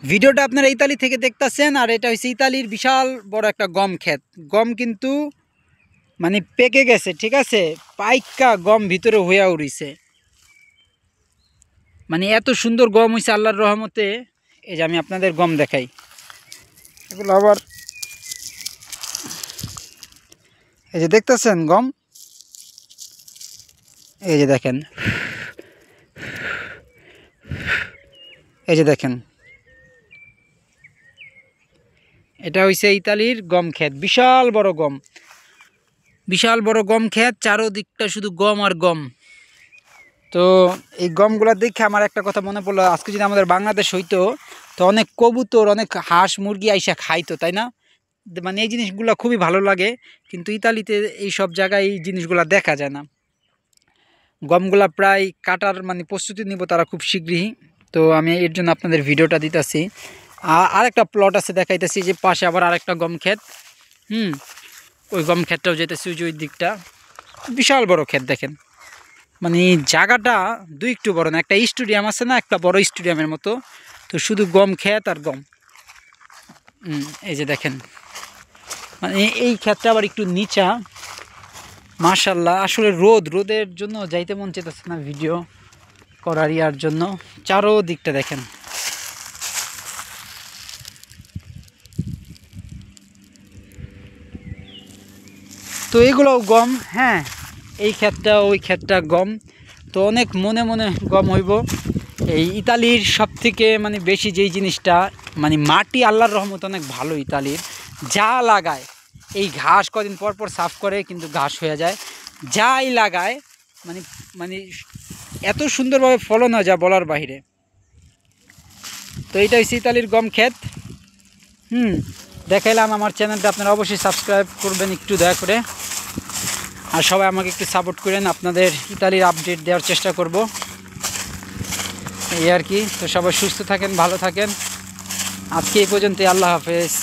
ভিডিওটা আপনারা ইতালি থেকে দেখতেছেন, আর এটা হচ্ছে ইতালির বিশাল বড় একটা গম ক্ষেত। গম কিন্তু মানে পেকে গেছে, ঠিক আছে, পাইকা গম ভিতরে হইয়া উড়িছে। মানে এত সুন্দর গম হয়েছে আল্লাহর রহমতে। এই যে আমি আপনাদের গম দেখাই, এগুলো আবার এই যে দেখতেছেন গম, এই যে দেখেন, এই যে দেখেন, এটা হইছে ইতালির গম ক্ষেত। বিশাল বড় গম, বিশাল বড় গম ক্ষেত, চারোদিকটা শুধু গম আর গম। তো এই গমগুলা দেখে আমার একটা কথা মনে পড়লো, আজকে যদি আমাদের বাংলাদেশ হইতো তো অনেক কবুতর, অনেক হাঁস মুরগি আইসা খাইতো, তাই না? মানে এই জিনিসগুলো খুবই ভালো লাগে, কিন্তু ইতালিতে এই সব জায়গায় এই জিনিসগুলো দেখা যায় না। গমগুলা প্রায় কাটার মানে প্রস্তুতি নিব তারা খুব শীঘ্রই। তো আমি এর জন্য আপনাদের ভিডিওটা দিতেছি। আরেকটা প্লট আছে দেখাইতেছি, যে পাশে আবার আরেকটা গম ক্ষেত। ওই গম ক্ষেতটাও যেতেছি, ওই যে ওই দিকটা বিশাল বড় ক্ষেত দেখেন। মানে জায়গাটা দুই একটু বড় না, একটা স্টেডিয়াম আছে না, একটা বড় স্টেডিয়ামের মতো। তো শুধু গম ক্ষেত আর গম। এই যে দেখেন, মানে এই ক্ষেতটা আবার একটু নিচা। মাশাল্লাহ, আসলে রোদের জন্য যাইতে মন চাইতেছে না ভিডিও করার ইয়ার জন্য। চারোদিকটা দেখেন। তো এগুলোও গম, হ্যাঁ, এই ক্ষেতটা ওই ক্ষেতটা গম। তো অনেক মনে মনে গম হইব। এই ইতালির সব থেকে মানে বেশি যেই জিনিসটা, মানে মাটি আল্লাহর রহমত অনেক ভালো ইতালির। যা লাগায়, এই ঘাস কদিন পর পর সাফ করে কিন্তু ঘাস হয়ে যায়, যাই লাগায় মানে মানে এত সুন্দরভাবে ফলন হয় যা বলার বাইরে। তো এইটা হচ্ছে ইতালির গম ক্ষেত। দেখাইলাম। আমার চ্যানেলটা আপনারা অবশ্যই সাবস্ক্রাইব করবেন একটু দয়া করে, আর সবাই আমাকে একটু সাপোর্ট করেন। আপনাদের ইতালির আপডেট দেওয়ার চেষ্টা করব, এই আর কি। তো সবাই সুস্থ থাকেন, ভালো থাকেন। আজকে এই পর্যন্তই। আল্লাহ হাফেজ।